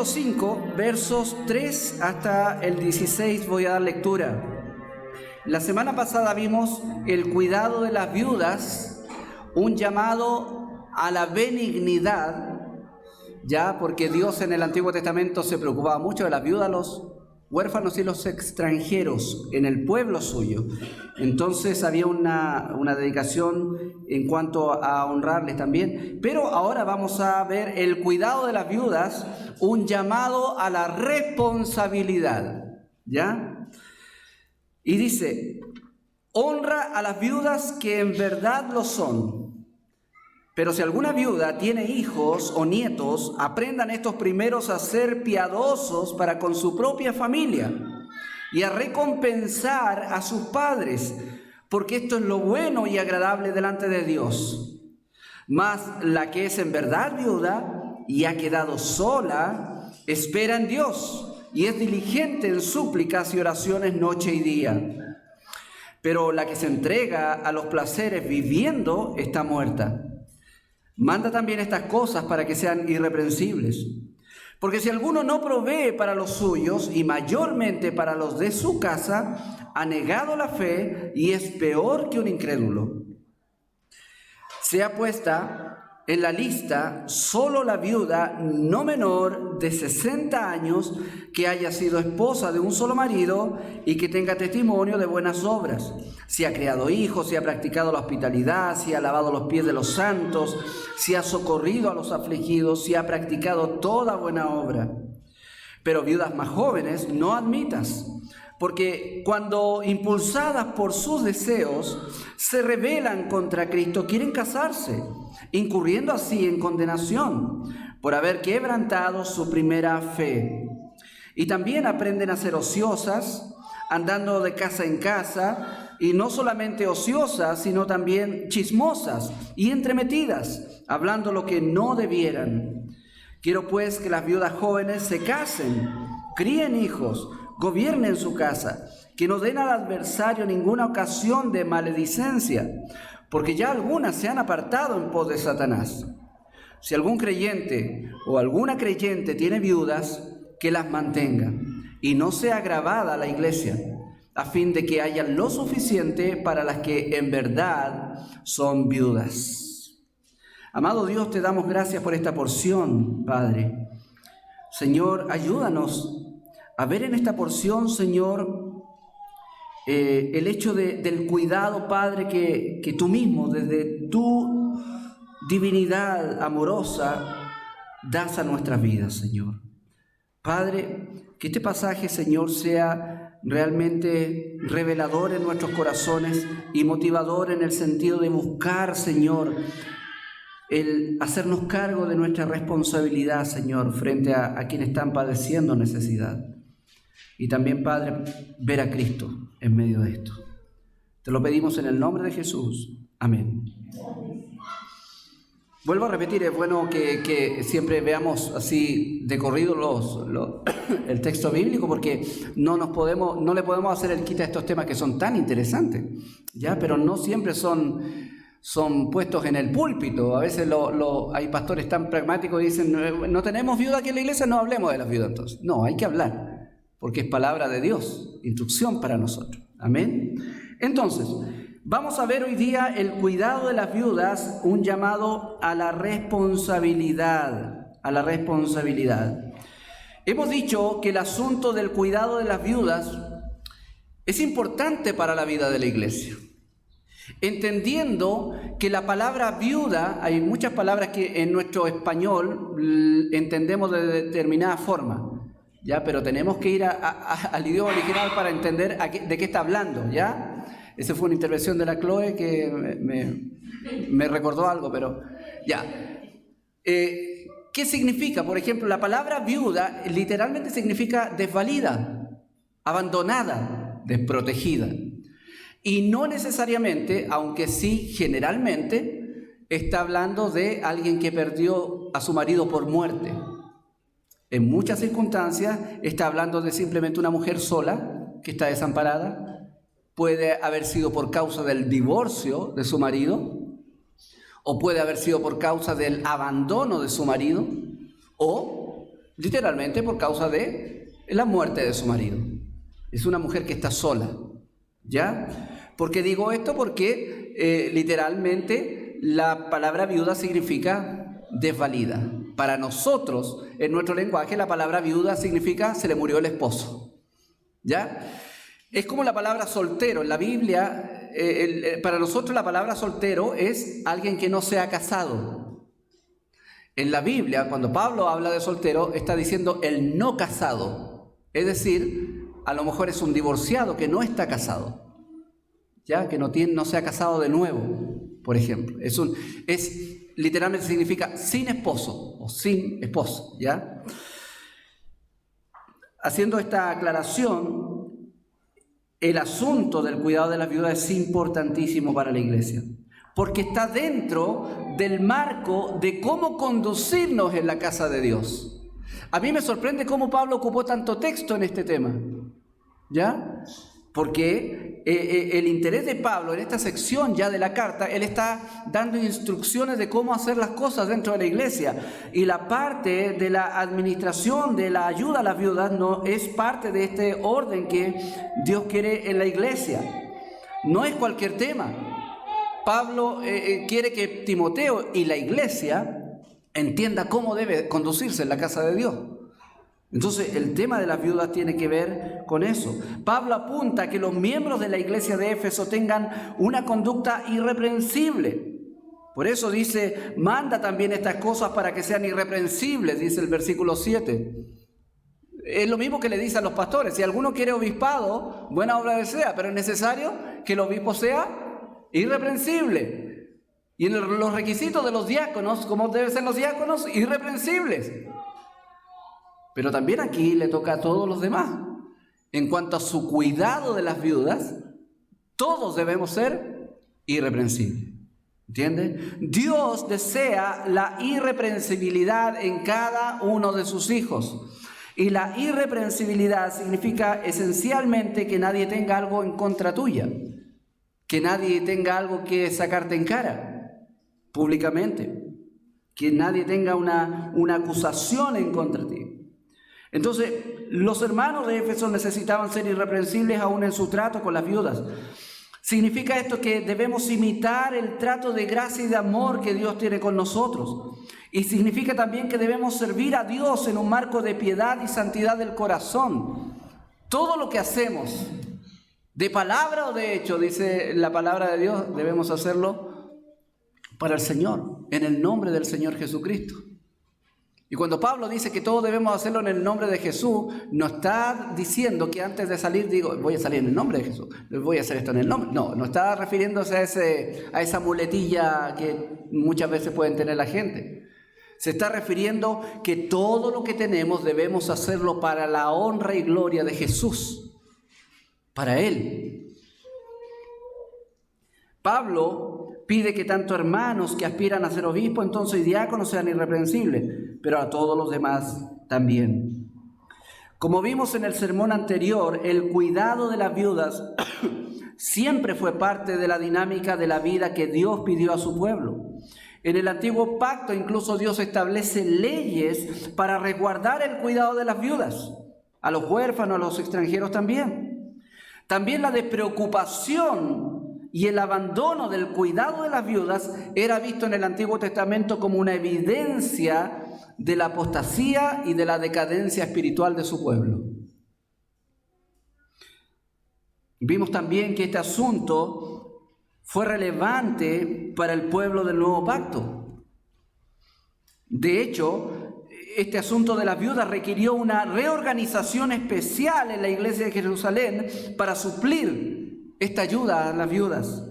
capítulo 5, versos 3 hasta el 16 voy a dar lectura. La semana pasada vimos el cuidado de las viudas, un llamado a la benignidad, ya porque Dios en el Antiguo Testamento se preocupaba mucho de las viudas, los huérfanos y los extranjeros en el pueblo suyo. Entonces había una dedicación en cuanto a honrarles también. Pero ahora vamos a ver el cuidado de las viudas, un llamado a la responsabilidad, ¿ya? Y dice: honra a las viudas que en verdad lo son. Pero si alguna viuda tiene hijos o nietos, aprendan estos primeros a ser piadosos para con su propia familia y a recompensar a sus padres, porque esto es lo bueno y agradable delante de Dios. Mas la que es en verdad viuda y ha quedado sola, espera en Dios y es diligente en súplicas y oraciones noche y día. Pero la que se entrega a los placeres viviendo está muerta. Manda también estas cosas para que sean irreprensibles. Porque si alguno no provee para los suyos, y mayormente para los de su casa, ha negado la fe y es peor que un incrédulo. Sea puesta en la lista solo la viuda no menor de 60 años que haya sido esposa de un solo marido y que tenga testimonio de buenas obras. Si ha criado hijos, si ha practicado la hospitalidad, si ha lavado los pies de los santos, si ha socorrido a los afligidos, si ha practicado toda buena obra. Pero viudas más jóvenes no admitas, porque cuando impulsadas por sus deseos se rebelan contra Cristo, quieren casarse, incurriendo así en condenación por haber quebrantado su primera fe. Y también aprenden a ser ociosas, andando de casa en casa, y no solamente ociosas, sino también chismosas y entremetidas, hablando lo que no debieran. Quiero pues que las viudas jóvenes se casen, críen hijos, gobiernen su casa, que no den al adversario ninguna ocasión de maledicencia, porque ya algunas se han apartado en pos de Satanás. Si algún creyente o alguna creyente tiene viudas, que las mantenga y no sea agravada la iglesia, a fin de que haya lo suficiente para las que en verdad son viudas. Amado Dios, te damos gracias por esta porción, Padre. Señor, ayúdanos a ver en esta porción, Señor, el hecho del cuidado, Padre, que tú mismo, desde tu divinidad amorosa, das a nuestras vidas, Señor. Padre, que este pasaje, Señor, sea realmente revelador en nuestros corazones y motivador en el sentido de buscar, Señor, el hacernos cargo de nuestra responsabilidad, Señor, frente a quienes están padeciendo necesidad. Y también, Padre, ver a Cristo en medio de esto. Te lo pedimos en el nombre de Jesús. Amén. Vuelvo a repetir, es bueno que siempre veamos así de corrido el texto bíblico, porque no le podemos hacer el quita a estos temas que son tan interesantes, ¿ya? Pero no siempre son puestos en el púlpito. A veces hay pastores tan pragmáticos que dicen: no tenemos viuda aquí en la iglesia, no hablemos de las viudas entonces. No, hay que hablar, porque es palabra de Dios, instrucción para nosotros. Amén. Entonces, vamos a ver hoy día el cuidado de las viudas, un llamado a la responsabilidad, Hemos dicho que el asunto del cuidado de las viudas es importante para la vida de la iglesia, entendiendo que la palabra viuda, hay muchas palabras que en nuestro español entendemos de determinada forma, ¿ya? Pero tenemos que ir al idioma original para entender de qué está hablando, ¿ya? Esa fue una intervención de la Chloe que me recordó algo, pero ya. ¿Qué significa? Por ejemplo, la palabra viuda literalmente significa desvalida, abandonada, desprotegida. Y no necesariamente, aunque sí generalmente, está hablando de alguien que perdió a su marido por muerte. En muchas circunstancias está hablando de simplemente una mujer sola que está desamparada. Puede haber sido por causa del divorcio de su marido, o puede haber sido por causa del abandono de su marido, o literalmente por causa de la muerte de su marido. Es una mujer que está sola, ¿ya? ¿Por qué digo esto? Porque literalmente la palabra viuda significa desvalida. Para nosotros, en nuestro lenguaje, la palabra viuda significa se le murió el esposo, ¿ya? Es como la palabra soltero. En la Biblia, para nosotros la palabra soltero es alguien que no se ha casado. En la Biblia, cuando Pablo habla de soltero, está diciendo el no casado. Es decir, a lo mejor es un divorciado que no está casado, ¿ya? Que no se ha casado de nuevo, por ejemplo. Literalmente significa sin esposo o sin esposo, ¿ya? Haciendo esta aclaración, el asunto del cuidado de las viudas es importantísimo para la iglesia, porque está dentro del marco de cómo conducirnos en la casa de Dios. A mí me sorprende cómo Pablo ocupó tanto texto en este tema, ¿ya? Porque el interés de Pablo en esta sección ya de la carta, él está dando instrucciones de cómo hacer las cosas dentro de la iglesia. Y la parte de la administración, de la ayuda a las viudas, no es parte de este orden que Dios quiere en la iglesia. No es cualquier tema. Pablo quiere que Timoteo y la iglesia entienda cómo debe conducirse en la casa de Dios. Entonces, el tema de las viudas tiene que ver con eso. Pablo apunta a que los miembros de la iglesia de Éfeso tengan una conducta irreprensible. Por eso dice, manda también estas cosas para que sean irreprensibles, dice el versículo 7. Es lo mismo que le dice a los pastores. Si alguno quiere obispado, buena obra desea, pero es necesario que el obispo sea irreprensible. Y en los requisitos de los diáconos, ¿cómo deben ser los diáconos? Irreprensibles. Pero también aquí le toca a todos los demás. En cuanto a su cuidado de las viudas, todos debemos ser irreprensibles. ¿Entiende? Dios desea la irreprensibilidad en cada uno de sus hijos. Y la irreprensibilidad significa esencialmente que nadie tenga algo en contra tuya. Que nadie tenga algo que sacarte en cara públicamente. Que nadie tenga una acusación en contra de ti. Entonces, los hermanos de Éfeso necesitaban ser irreprensibles aún en su trato con las viudas. Significa esto que debemos imitar el trato de gracia y de amor que Dios tiene con nosotros. Y significa también que debemos servir a Dios en un marco de piedad y santidad del corazón. Todo lo que hacemos, de palabra o de hecho, dice la palabra de Dios, debemos hacerlo para el Señor, en el nombre del Señor Jesucristo. Y cuando Pablo dice que todos debemos hacerlo en el nombre de Jesús, no está diciendo que antes de salir digo, voy a salir en el nombre de Jesús, voy a hacer esto en el nombre. No está refiriéndose a esa muletilla que muchas veces pueden tener la gente. Se está refiriendo que todo lo que tenemos debemos hacerlo para la honra y gloria de Jesús, para Él. Pablo pide que tanto hermanos que aspiran a ser obispos, entonces diáconos, sean irreprensibles, pero a todos los demás también. Como vimos en el sermón anterior, el cuidado de las viudas siempre fue parte de la dinámica de la vida que Dios pidió a su pueblo. En el antiguo pacto incluso Dios establece leyes para resguardar el cuidado de las viudas, a los huérfanos, a los extranjeros también. También la despreocupación y el abandono del cuidado de las viudas era visto en el Antiguo Testamento como una evidencia de la apostasía y de la decadencia espiritual de su pueblo. Vimos también que este asunto fue relevante para el pueblo del Nuevo Pacto. De hecho, este asunto de las viudas requirió una reorganización especial en la iglesia de Jerusalén para suplir esta ayuda a las viudas.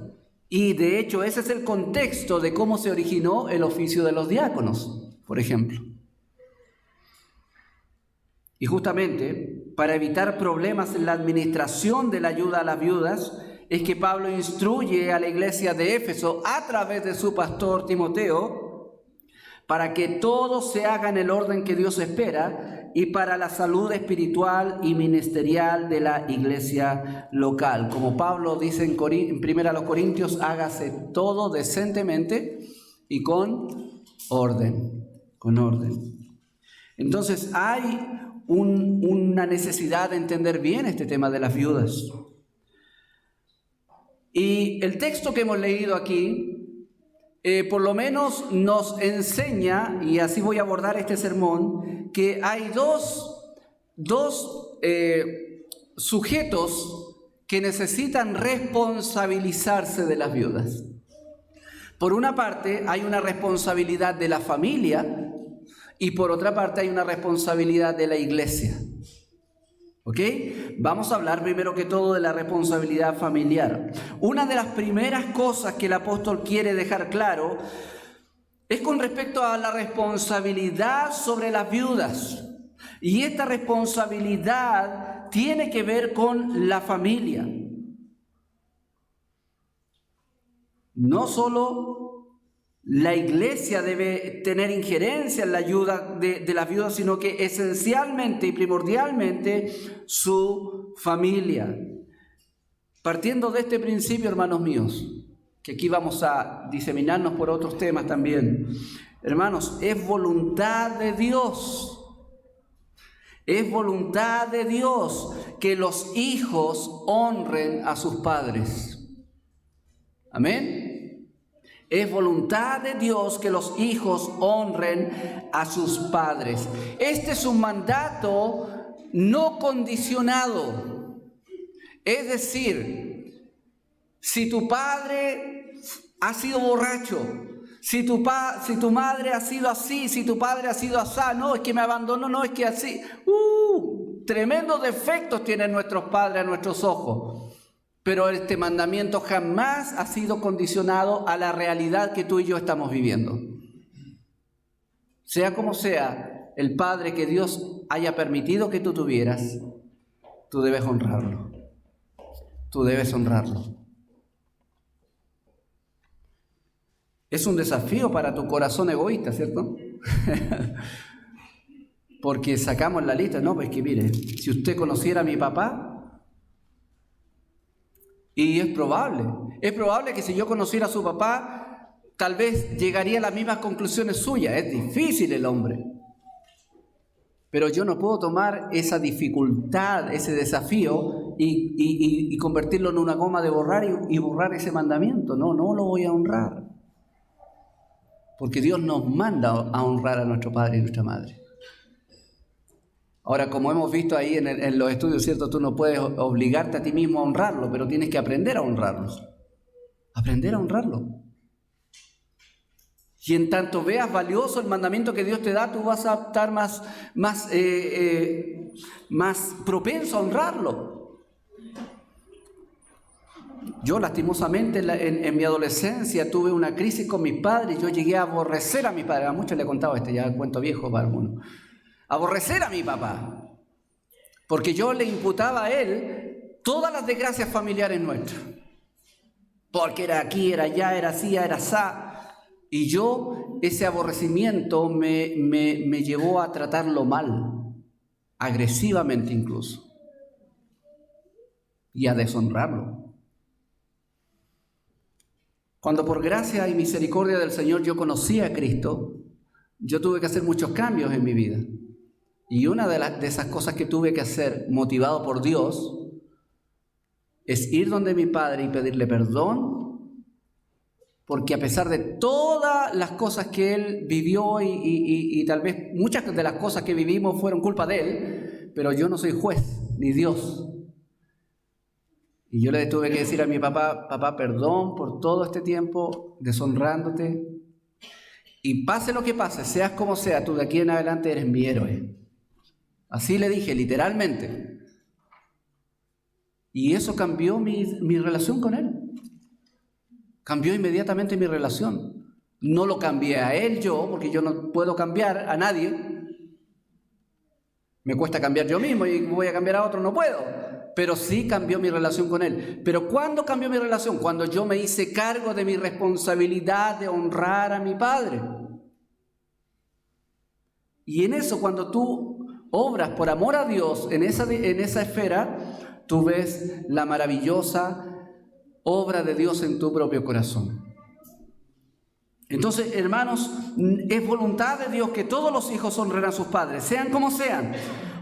Y de hecho ese es el contexto de cómo se originó el oficio de los diáconos, por ejemplo. Y justamente para evitar problemas en la administración de la ayuda a las viudas, es que Pablo instruye a la iglesia de Éfeso a través de su pastor Timoteo para que todo se haga en el orden que Dios espera y para la salud espiritual y ministerial de la iglesia local. Como Pablo dice en 1 Corintios, hágase todo decentemente y con orden. Entonces hay una necesidad de entender bien este tema de las viudas. Y el texto que hemos leído aquí, por lo menos nos enseña, y así voy a abordar este sermón, que hay dos sujetos que necesitan responsabilizarse de las viudas. Por una parte, hay una responsabilidad de la familia y por otra parte hay una responsabilidad de la iglesia. ¿Ok? Vamos a hablar primero que todo de la responsabilidad familiar. Una de las primeras cosas que el apóstol quiere dejar claro es con respecto a la responsabilidad sobre las viudas. Y esta responsabilidad tiene que ver con la familia. No solo la iglesia debe tener injerencia en la ayuda de las viudas, sino que esencialmente y primordialmente su familia. Partiendo de este principio, hermanos míos, que aquí vamos a diseminarnos por otros temas también. Hermanos, es voluntad de Dios. Es voluntad de Dios que los hijos honren a sus padres. Amén. Es voluntad de Dios que los hijos honren a sus padres. Este es un mandato no condicionado. Es decir, si tu padre ha sido borracho, si tu madre ha sido así, si tu padre ha sido así, no, es que me abandonó, no, es que así. Tremendos defectos tienen nuestros padres a nuestros ojos. Pero este mandamiento jamás ha sido condicionado a la realidad que tú y yo estamos viviendo. Sea como sea el padre que Dios haya permitido que tú tuvieras, tú debes honrarlo. Tú debes honrarlo. Es un desafío para tu corazón egoísta, ¿cierto? Porque sacamos la lista, no, pues que mire, si usted conociera a mi papá, y es probable que si yo conociera a su papá, tal vez llegaría a las mismas conclusiones suyas. Es difícil el hombre. Pero yo no puedo tomar esa dificultad, ese desafío y convertirlo en una goma de borrar y borrar ese mandamiento. No lo voy a honrar. Porque Dios nos manda a honrar a nuestro padre y nuestra madre. Ahora, como hemos visto ahí en los estudios, ¿cierto? Tú no puedes obligarte a ti mismo a honrarlo, pero tienes que aprender a honrarlos. Aprender a honrarlo. Y en tanto veas valioso el mandamiento que Dios te da, tú vas a estar más propenso a honrarlo. Yo, lastimosamente, en mi adolescencia tuve una crisis con mis padres. Yo llegué a aborrecer a mis padres. A muchos le he contado ya cuento viejo para algunos. Aborrecer a mi papá, porque yo le imputaba a él todas las desgracias familiares nuestras, porque era aquí, era allá, era así, era asá, y yo, ese aborrecimiento me llevó a tratarlo mal, agresivamente incluso, y a deshonrarlo. Cuando por gracia y misericordia del Señor yo conocí a Cristo, yo tuve que hacer muchos cambios en mi vida. Y una de esas cosas que tuve que hacer, motivado por Dios, es ir donde mi padre y pedirle perdón, porque a pesar de todas las cosas que él vivió y tal vez muchas de las cosas que vivimos fueron culpa de él, pero yo no soy juez ni Dios. Y yo le tuve que decir a mi papá, perdón por todo este tiempo deshonrándote. Y pase lo que pase, seas como sea, tú de aquí en adelante eres mi héroe. Así le dije, literalmente. Y eso cambió mi relación con él. Cambió inmediatamente mi relación. No lo cambié a él yo, porque yo no puedo cambiar a nadie. Me cuesta cambiar yo mismo y voy a cambiar a otro, no puedo. Pero sí cambió mi relación con él. Pero ¿cuándo cambió mi relación? Cuando yo me hice cargo de mi responsabilidad de honrar a mi padre. Y en eso, cuando tú obras por amor a Dios en esa esfera, tú ves la maravillosa obra de Dios en tu propio corazón. Entonces, hermanos, es voluntad de Dios que todos los hijos honren a sus padres, sean como sean.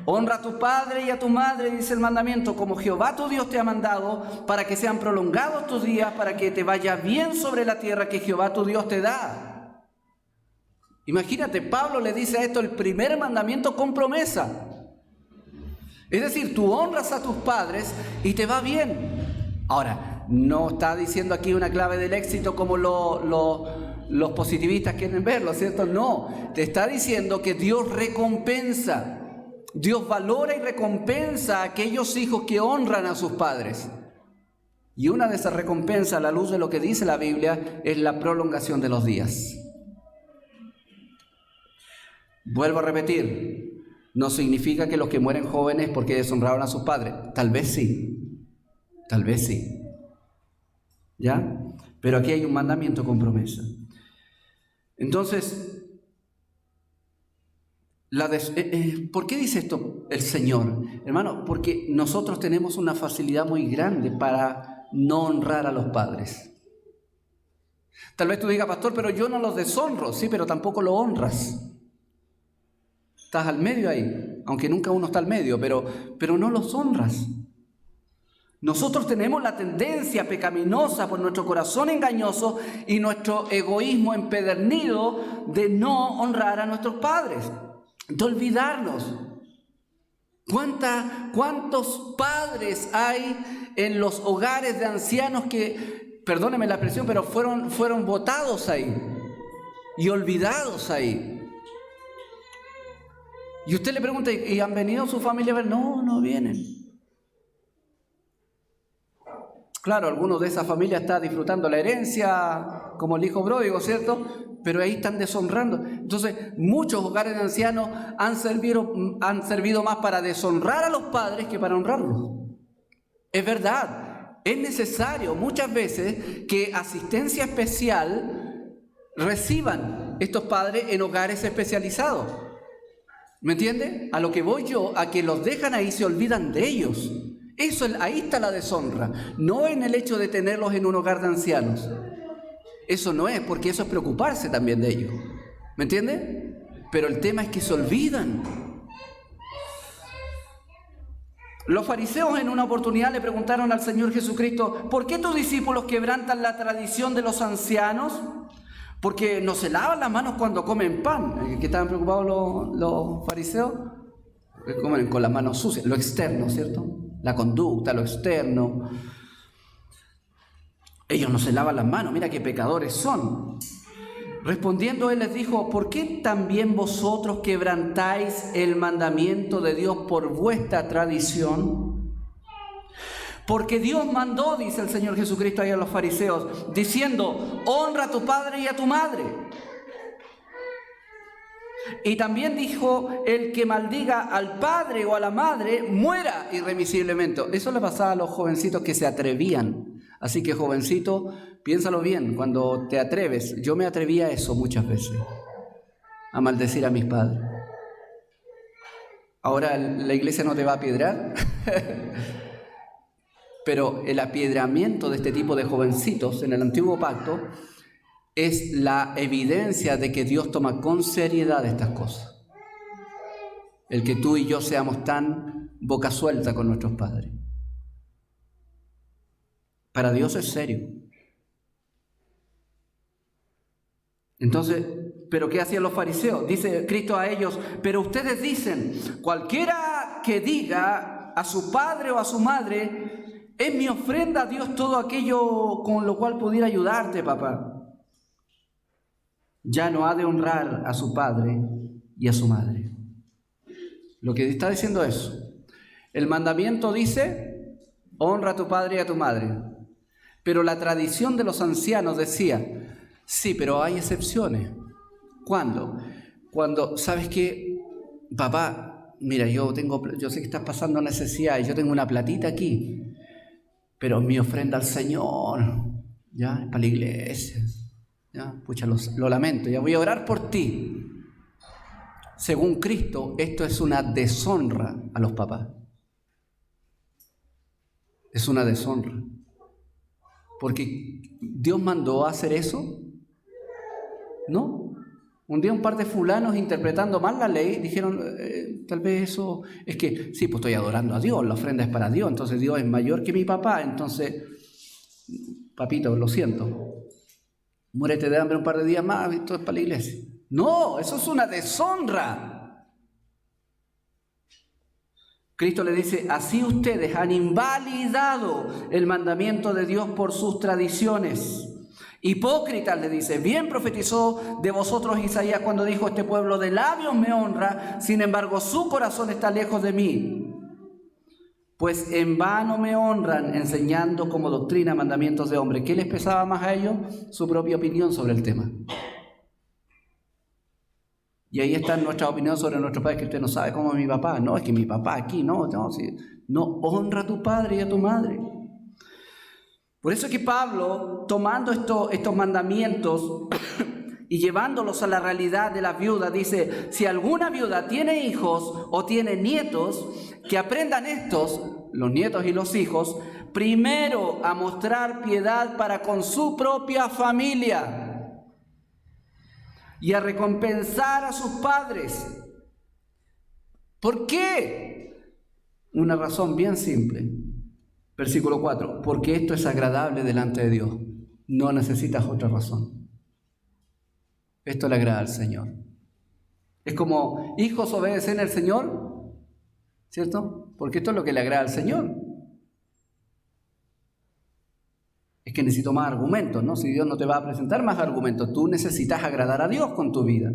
Honra a tu padre y a tu madre, dice el mandamiento, como Jehová tu Dios te ha mandado, para que sean prolongados tus días, para que te vaya bien sobre la tierra que Jehová tu Dios te da. Imagínate, Pablo le dice a esto el primer mandamiento con promesa. Es decir, tú honras a tus padres y te va bien. Ahora, no está diciendo aquí una clave del éxito como los positivistas quieren verlo, ¿cierto? No, te está diciendo que Dios recompensa. Dios valora y recompensa a aquellos hijos que honran a sus padres. Y una de esas recompensas, a la luz de lo que dice la Biblia, es la prolongación de los días. Vuelvo a repetir, no significa que los que mueren jóvenes porque deshonraron a sus padres. Tal vez sí, ¿ya? Pero aquí hay un mandamiento con promesa. Entonces, ¿por qué dice esto el Señor? Hermano, porque nosotros tenemos una facilidad muy grande para no honrar a los padres. Tal vez tú digas, pastor, pero yo no los deshonro. Sí, pero tampoco lo honras. Estás al medio ahí, aunque nunca uno está al medio, pero no los honras. Nosotros tenemos la tendencia pecaminosa por nuestro corazón engañoso y nuestro egoísmo empedernido de no honrar a nuestros padres, de olvidarnos. ¿Cuántos padres hay en los hogares de ancianos que, perdónenme la expresión, pero fueron botados ahí y olvidados ahí? Y usted le pregunta, ¿y han venido su familia a ver? No, no vienen. Claro, algunos de esa familia está disfrutando la herencia como el hijo pródigo, ¿cierto? Pero ahí están deshonrando. Entonces, muchos hogares de ancianos han servido más para deshonrar a los padres que para honrarlos. Es verdad, es necesario muchas veces que asistencia especial reciban estos padres en hogares especializados. ¿Me entiende? A lo que voy yo, a que los dejan ahí, se olvidan de ellos. Ahí está la deshonra, no en el hecho de tenerlos en un hogar de ancianos. Eso no es, porque eso es preocuparse también de ellos. ¿Me entiende? Pero el tema es que se olvidan. Los fariseos en una oportunidad le preguntaron al Señor Jesucristo, ¿por qué tus discípulos quebrantan la tradición de los ancianos? Porque no se lavan las manos cuando comen pan. ¿Qué estaban preocupados los fariseos? Que comen con las manos sucias, lo externo, ¿cierto? La conducta, lo externo. Ellos no se lavan las manos, mira qué pecadores son. Respondiendo él les dijo, ¿por qué también vosotros quebrantáis el mandamiento de Dios por vuestra tradición? Porque Dios mandó, dice el Señor Jesucristo ahí a los fariseos, diciendo, honra a tu padre y a tu madre. Y también dijo, el que maldiga al padre o a la madre, muera irremisiblemente. Eso le pasaba a los jovencitos que se atrevían. Así que, jovencito, piénsalo bien, cuando te atreves. Yo me atreví a eso muchas veces, a maldecir a mis padres. Ahora la iglesia no te va a apiedrar. Pero el apiedramiento de este tipo de jovencitos en el antiguo pacto es la evidencia de que Dios toma con seriedad estas cosas. El que tú y yo seamos tan boca suelta con nuestros padres. Para Dios es serio. Entonces, ¿pero qué hacían los fariseos? Dice Cristo a ellos, pero ustedes dicen, cualquiera que diga a su padre o a su madre, es mi ofrenda a Dios todo aquello con lo cual pudiera ayudarte, papá, ya no ha de honrar a su padre y a su madre. Lo que está diciendo es, el mandamiento dice, honra a tu padre y a tu madre. Pero la tradición de los ancianos decía, sí, pero hay excepciones. ¿Cuándo? Cuando, ¿sabes qué? Papá, mira, yo sé que estás pasando necesidad y yo tengo una platita aquí, pero mi ofrenda al Señor, ya, para la iglesia. Ya, pucha, lo lamento, ya voy a orar por ti. Según Cristo, esto es una deshonra a los papás. Es una deshonra. Porque Dios mandó a hacer eso. No. Un día un par de fulanos interpretando mal la ley dijeron, tal vez eso es que, sí, pues estoy adorando a Dios, la ofrenda es para Dios, entonces Dios es mayor que mi papá, entonces, papito, lo siento, muérete de hambre un par de días más, esto es para la iglesia. No, eso es una deshonra. Cristo le dice, así ustedes han invalidado el mandamiento de Dios por sus tradiciones. Hipócritas, le dice, bien profetizó de vosotros Isaías cuando dijo, este pueblo de labios me honra, sin embargo su corazón está lejos de mí. Pues en vano me honran enseñando como doctrina mandamientos de hombre. ¿Qué les pesaba más a ellos? Su propia opinión sobre el tema. Y ahí está nuestra opinión sobre nuestro padre, que usted no sabe cómo es mi papá. No, es que mi papá aquí, no, sí. No, honra a tu padre y a tu madre. Por eso es que Pablo, tomando estos mandamientos y llevándolos a la realidad de las viudas, dice, si alguna viuda tiene hijos o tiene nietos, que aprendan estos, los nietos y los hijos, primero a mostrar piedad para con su propia familia y a recompensar a sus padres. ¿Por qué? Una razón bien simple. Versículo 4, porque esto es agradable delante de Dios. No necesitas otra razón. Esto le agrada al Señor. Es como, hijos, obedecen al Señor, ¿cierto? Porque esto es lo que le agrada al Señor. Es que necesito más argumentos, ¿no? Si Dios no te va a presentar más argumentos, tú necesitas agradar a Dios con tu vida.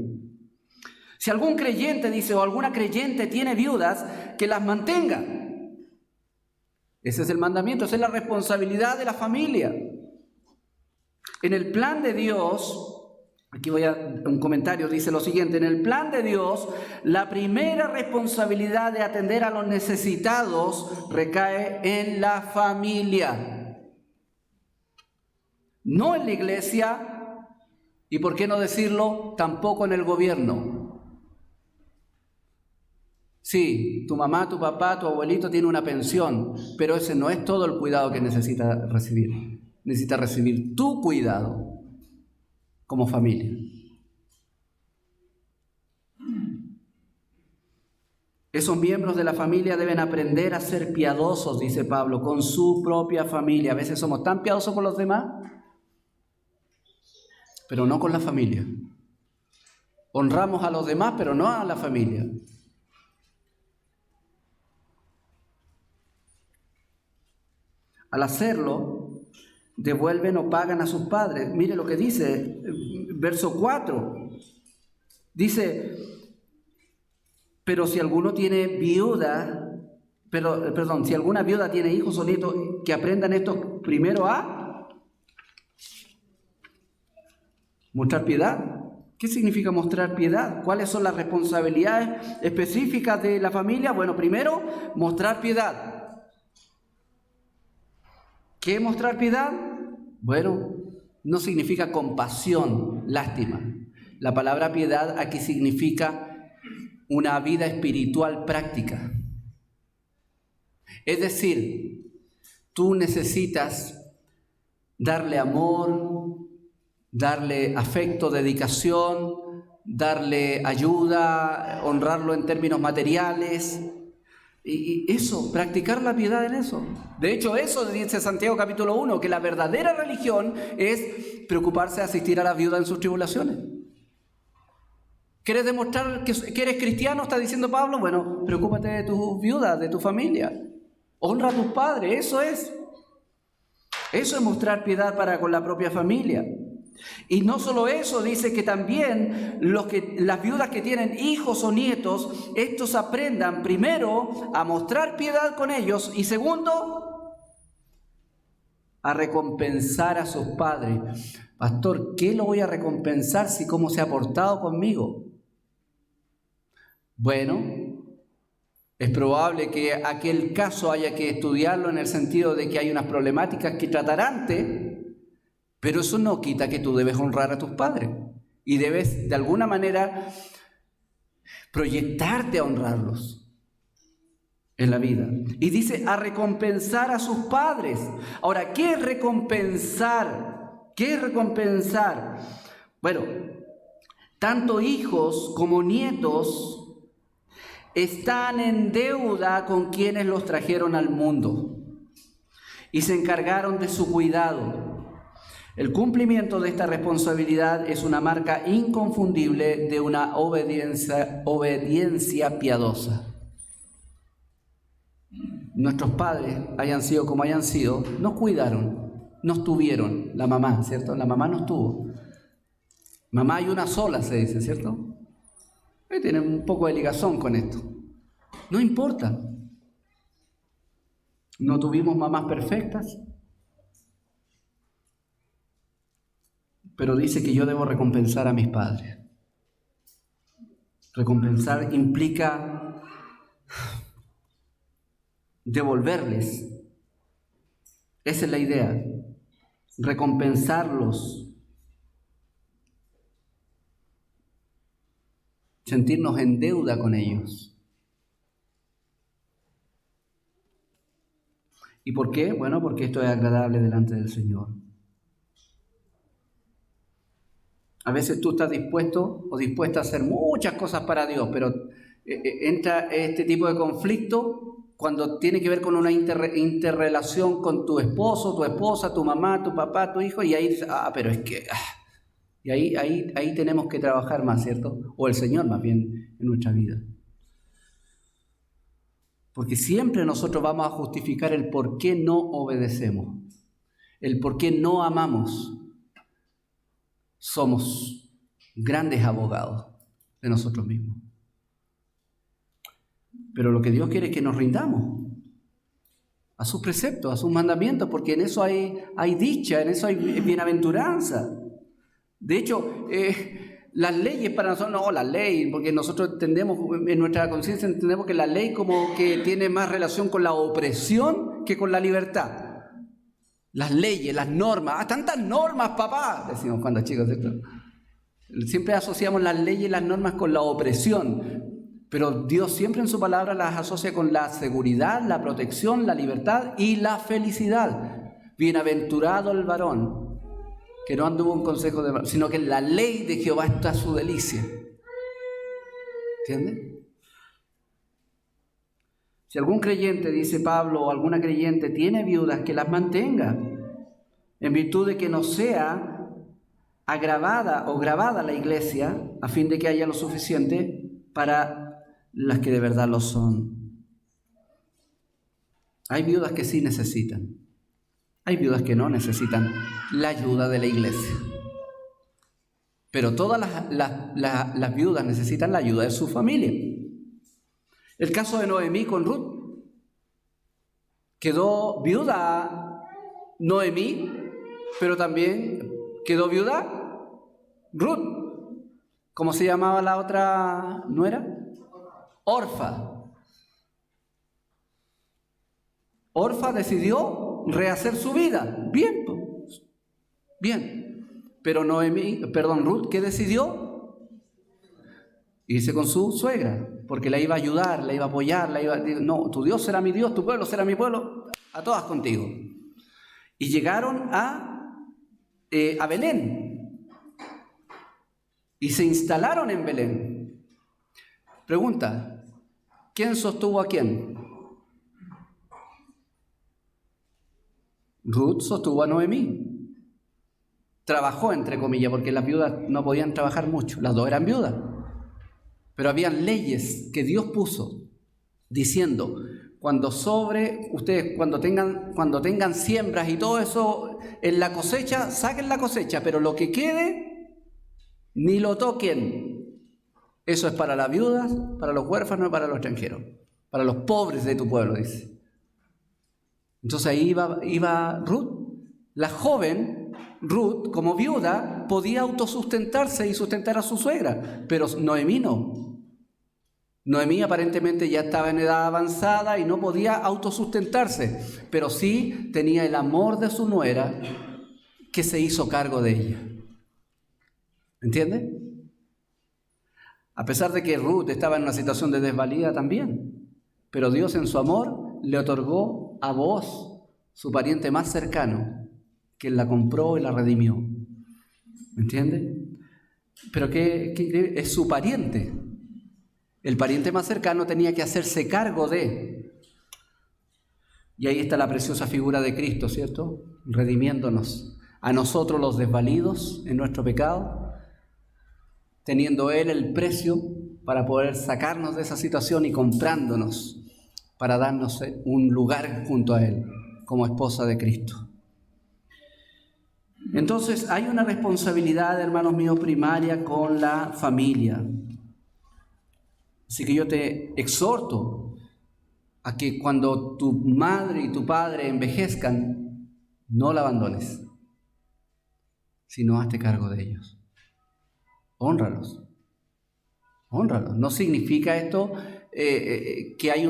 Si algún creyente, dice, o alguna creyente tiene viudas, que las mantenga. Ese es el mandamiento, esa es la responsabilidad de la familia. En el plan de Dios, aquí voy a un comentario, dice lo siguiente, en el plan de Dios, la primera responsabilidad de atender a los necesitados recae en la familia. No en la iglesia, y por qué no decirlo, tampoco en el gobierno. Sí, tu mamá, tu papá, tu abuelito tiene una pensión, pero ese no es todo el cuidado que necesita recibir. Necesita recibir tu cuidado como familia. Esos miembros de la familia deben aprender a ser piadosos, dice Pablo, con su propia familia. A veces somos tan piadosos con los demás, pero no con la familia. Honramos a los demás, pero no a la familia. Al hacerlo, devuelven o pagan a sus padres. Mire lo que dice, verso 4. Dice, pero si alguno tiene viuda, si alguna viuda tiene hijos o nietos, que aprendan esto primero a mostrar piedad. ¿Qué significa mostrar piedad? ¿Cuáles son las responsabilidades específicas de la familia? Bueno, primero, mostrar piedad. ¿Qué es mostrar piedad? Bueno, no significa compasión, lástima. La palabra piedad aquí significa una vida espiritual práctica. Es decir, tú necesitas darle amor, darle afecto, dedicación, darle ayuda, honrarlo en términos materiales. Y eso, practicar la piedad en eso. De hecho, eso dice Santiago capítulo 1, que la verdadera religión es preocuparse de asistir a la viuda en sus tribulaciones. ¿Quieres demostrar que eres cristiano? Está diciendo Pablo. Bueno, preocúpate de tus viudas, de tu familia. Honra a tus padres, eso es. Eso es mostrar piedad para con la propia familia. Y no solo eso, dice que también las viudas que tienen hijos o nietos, estos aprendan primero a mostrar piedad con ellos y segundo, a recompensar a sus padres. Pastor, ¿qué lo voy a recompensar si cómo se ha portado conmigo? Bueno, es probable que aquel caso haya que estudiarlo en el sentido de que hay unas problemáticas que tratar antes. Pero eso no quita que tú debes honrar a tus padres y debes de alguna manera proyectarte a honrarlos en la vida. Y dice a recompensar a sus padres. Ahora, ¿qué es recompensar? ¿Qué es recompensar? Bueno, tanto hijos como nietos están en deuda con quienes los trajeron al mundo y se encargaron de su cuidado. El cumplimiento de esta responsabilidad es una marca inconfundible de una obediencia piadosa. Nuestros padres, hayan sido como hayan sido, nos cuidaron, nos tuvieron. La mamá, ¿cierto? La mamá nos tuvo. Mamá hay una sola, se dice, ¿cierto? Tienen un poco de ligazón con esto. No importa. No tuvimos mamás perfectas, pero dice que yo debo recompensar a mis padres. Recompensar implica devolverles. Esa es la idea. Recompensarlos. Sentirnos en deuda con ellos. ¿Y por qué? Bueno, porque esto es agradable delante del Señor. A veces tú estás dispuesto o dispuesta a hacer muchas cosas para Dios, pero entra este tipo de conflicto cuando tiene que ver con una interrelación con tu esposo, tu esposa, tu mamá, tu papá, tu hijo, y ahí, pero es que... Y ahí tenemos que trabajar más, ¿cierto? O el Señor más bien en nuestra vida. Porque siempre nosotros vamos a justificar el por qué no obedecemos, el por qué no amamos. Somos grandes abogados de nosotros mismos. Pero lo que Dios quiere es que nos rindamos a sus preceptos, a sus mandamientos, porque en eso hay dicha, en eso hay bienaventuranza. De hecho, las leyes para nosotros, no, la ley, porque nosotros entendemos, en nuestra conciencia entendemos que la ley como que tiene más relación con la opresión que con la libertad. Las leyes, las normas, tantas normas, papá, decimos cuando chicos, ¿cierto? Siempre asociamos las leyes y las normas con la opresión, pero Dios siempre en su palabra las asocia con la seguridad, la protección, la libertad y la felicidad. Bienaventurado el varón que no anduvo en consejo de, sino que en la ley de Jehová está su delicia. ¿Entiendes? Si algún creyente, dice Pablo, o alguna creyente tiene viudas, que las mantenga, en virtud de que no sea agravada o gravada la iglesia, a fin de que haya lo suficiente para las que de verdad lo son. Hay viudas que sí necesitan. Hay viudas que no necesitan la ayuda de la iglesia. Pero todas las viudas necesitan la ayuda de su familia. El caso de Noemí con Ruth. Quedó viuda Noemí, pero también quedó viuda Ruth. ¿Cómo se llamaba la otra nuera? Orfa. Orfa decidió rehacer su vida. Bien, pues, bien. Pero Ruth, ¿qué decidió? Irse con su suegra, porque la iba a ayudar, la iba a apoyar, no, tu Dios será mi Dios, tu pueblo será mi pueblo, a todas contigo. Y llegaron a Belén. Y se instalaron en Belén. Pregunta, ¿quién sostuvo a quién? Ruth sostuvo a Noemí. Trabajó, entre comillas, porque las viudas no podían trabajar mucho. Las dos eran viudas. Pero habían leyes que Dios puso diciendo, ustedes cuando tengan siembras y todo eso en la cosecha, saquen la cosecha, pero lo que quede, ni lo toquen. Eso es para las viudas, para los huérfanos y para los extranjeros, para los pobres de tu pueblo, dice. Entonces ahí iba Ruth. La joven Ruth, como viuda, podía autosustentarse y sustentar a su suegra, pero Noemí no. Noemí aparentemente ya estaba en edad avanzada y no podía autosustentarse, pero sí tenía el amor de su nuera que se hizo cargo de ella. ¿Entiende? A pesar de que Ruth estaba en una situación de desvalida también, pero Dios en su amor le otorgó a Booz, su pariente más cercano, que la compró y la redimió. ¿Me entiende? Pero qué increíble, es su pariente. El pariente más cercano tenía que hacerse cargo de. Y ahí está la preciosa figura de Cristo, ¿cierto? Redimiéndonos a nosotros los desvalidos en nuestro pecado, teniendo Él el precio para poder sacarnos de esa situación y comprándonos para darnos un lugar junto a Él como esposa de Cristo. Entonces hay una responsabilidad, hermanos míos, primaria con la familia. Así que yo te exhorto a que cuando tu madre y tu padre envejezcan, no la abandones, sino hazte cargo de ellos. Hónralos. No significa esto que hay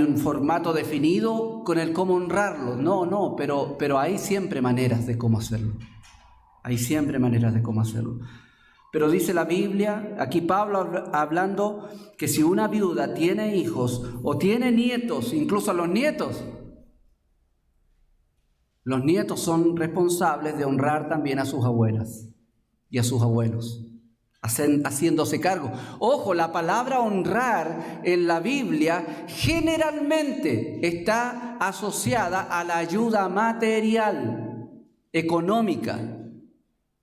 un formato definido con el cómo honrarlos. No, pero hay siempre maneras de cómo hacerlo. Pero dice la Biblia, aquí Pablo hablando, que si una viuda tiene hijos o tiene nietos, incluso los nietos son responsables de honrar también a sus abuelas y a sus abuelos, haciéndose cargo. Ojo, la palabra honrar en la Biblia generalmente está asociada a la ayuda material, económica.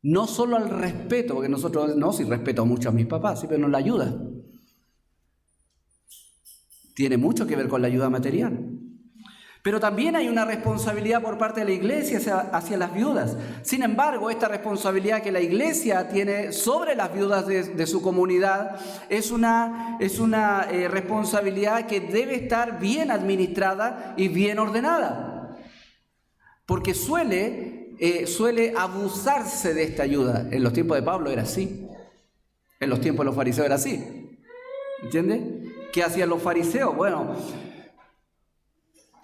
No solo al respeto, porque nosotros, sí respeto mucho a mis papás, sí, pero no la ayuda. Tiene mucho que ver con la ayuda material. Pero también hay una responsabilidad por parte de la iglesia hacia las viudas. Sin embargo, esta responsabilidad que la iglesia tiene sobre las viudas de su comunidad es una responsabilidad que debe estar bien administrada y bien ordenada. Porque suele abusarse de esta ayuda. En los tiempos de Pablo era así. En los tiempos de los fariseos era así. ¿Entiende? ¿Qué hacían los fariseos? Bueno,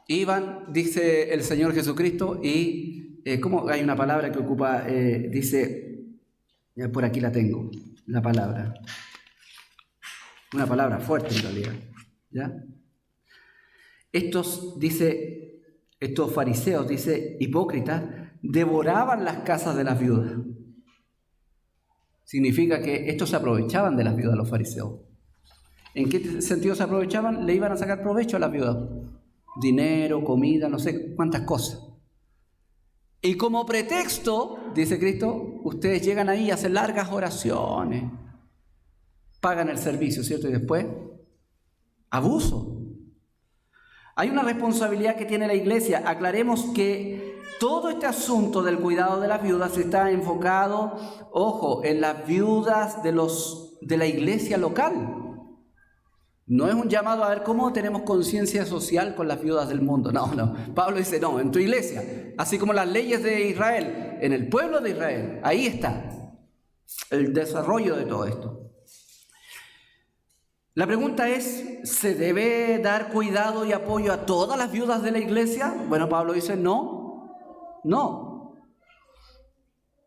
iban, dice el Señor Jesucristo, y ¿cómo hay una palabra que ocupa? Dice, por aquí la tengo, la palabra. Una palabra fuerte en realidad. ¿Ya? Estos fariseos, dice, hipócritas, devoraban las casas de las viudas. Significa que estos se aprovechaban de las viudas, los fariseos. ¿En qué sentido se aprovechaban? Le iban a sacar provecho a las viudas. Dinero, comida, no sé cuántas cosas. Y como pretexto, dice Cristo, ustedes llegan ahí y hacen largas oraciones. Pagan el servicio, ¿cierto? Y después, abuso. Hay una responsabilidad que tiene la iglesia. Aclaremos que todo este asunto del cuidado de las viudas está enfocado, ojo, en las viudas de la iglesia local. No es un llamado a ver cómo tenemos conciencia social con las viudas del mundo. No. Pablo dice, no, en tu iglesia. Así como las leyes de Israel, en el pueblo de Israel. Ahí está el desarrollo de todo esto. La pregunta es, ¿se debe dar cuidado y apoyo a todas las viudas de la iglesia? Bueno, Pablo dice, no.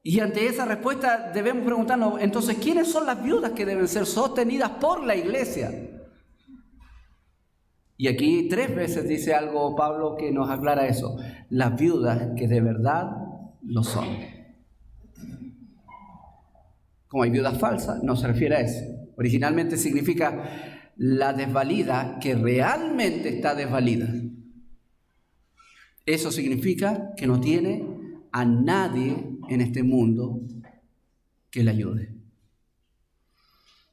Y ante esa respuesta debemos preguntarnos, entonces, ¿quiénes son las viudas que deben ser sostenidas por la iglesia? Y aquí 3 veces dice algo Pablo que nos aclara eso. Las viudas que de verdad lo son. Como hay viudas falsas, no se refiere a eso. Originalmente significa la desvalida que realmente está desvalida. Eso significa que no tiene a nadie en este mundo que le ayude.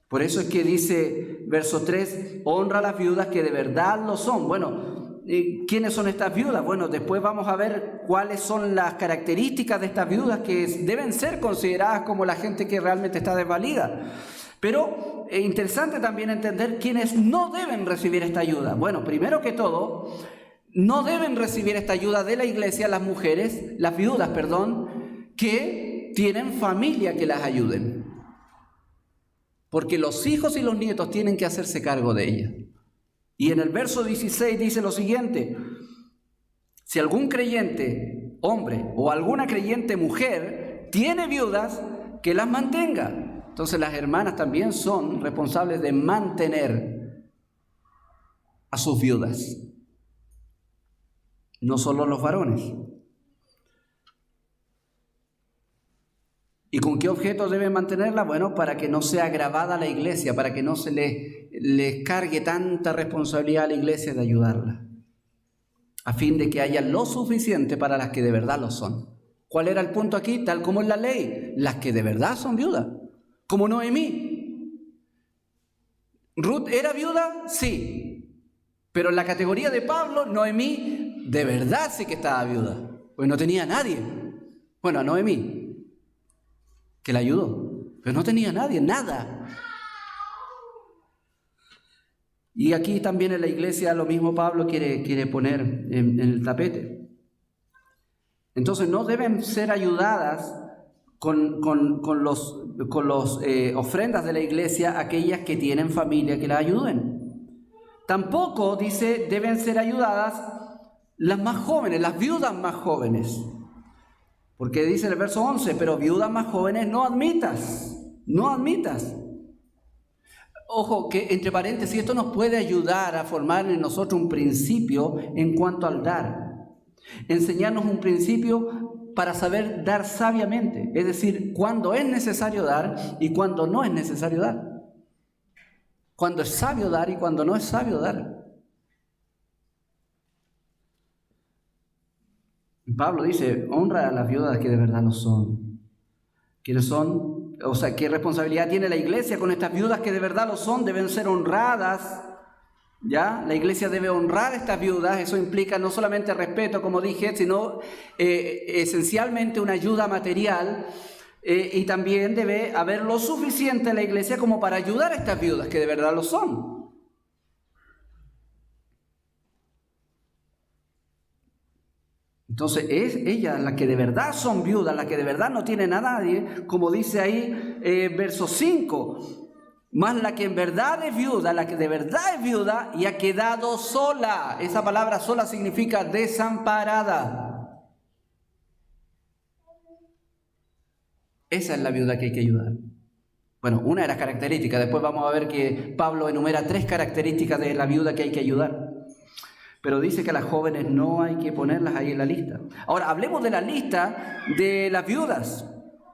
Por eso es que dice, verso 3, honra a las viudas que de verdad lo son. Bueno, ¿quiénes son estas viudas? Bueno, después vamos a ver cuáles son las características de estas viudas que deben ser consideradas como la gente que realmente está desvalida. Pero es interesante también entender quiénes no deben recibir esta ayuda. Bueno, primero que todo, no deben recibir esta ayuda de la iglesia las viudas, que tienen familia que las ayuden. Porque los hijos y los nietos tienen que hacerse cargo de ellas. Y en el verso 16 dice lo siguiente: si algún creyente hombre o alguna creyente mujer tiene viudas, que las mantenga. Entonces las hermanas también son responsables de mantener a sus viudas, no solo los varones. ¿Y con qué objeto deben mantenerla? Bueno, para que no sea agravada la iglesia, para que no se les cargue tanta responsabilidad a la iglesia de ayudarla, a fin de que haya lo suficiente para las que de verdad lo son. ¿Cuál era el punto aquí? Tal como en la ley, las que de verdad son viudas, como Noemí. ¿Ruth era viuda? Sí. Pero en la categoría de Pablo, Noemí de verdad sí que estaba viuda, pues no tenía nadie. Bueno, a Noemí, que la ayudó, pero no tenía nadie, nada. Y aquí también en la iglesia lo mismo Pablo quiere poner en el tapete. Entonces no deben ser ayudadas con los ofrendas de la iglesia aquellas que tienen familia que la ayuden. Tampoco, dice, deben ser ayudadas las más jóvenes, las viudas más jóvenes. Porque dice en el verso 11, pero viudas más jóvenes no admitas. Ojo, que entre paréntesis, esto nos puede ayudar a formar en nosotros un principio en cuanto al dar. Enseñarnos un principio para saber dar sabiamente, es decir, cuándo es necesario dar y cuándo no es necesario dar. Cuándo es sabio dar y cuándo no es sabio dar. Pablo dice, honra a las viudas que de verdad lo son. ¿Quiénes son? O sea, ¿qué responsabilidad tiene la iglesia con estas viudas que de verdad lo son? Deben ser honradas. ¿Ya? La iglesia debe honrar a estas viudas. Eso implica no solamente respeto, como dije, sino esencialmente una ayuda material. Y también debe haber lo suficiente en la iglesia como para ayudar a estas viudas que de verdad lo son. Entonces es ellas las que de verdad son viudas, las que de verdad no tienen a nadie, como dice ahí verso 5. Más la que en verdad es viuda, la que de verdad es viuda y ha quedado sola. Esa palabra sola significa desamparada. Esa es la viuda que hay que ayudar. Bueno, una de las características. Después vamos a ver que Pablo enumera 3 características de la viuda que hay que ayudar. Pero dice que a las jóvenes no hay que ponerlas ahí en la lista. Ahora, hablemos de la lista de las viudas.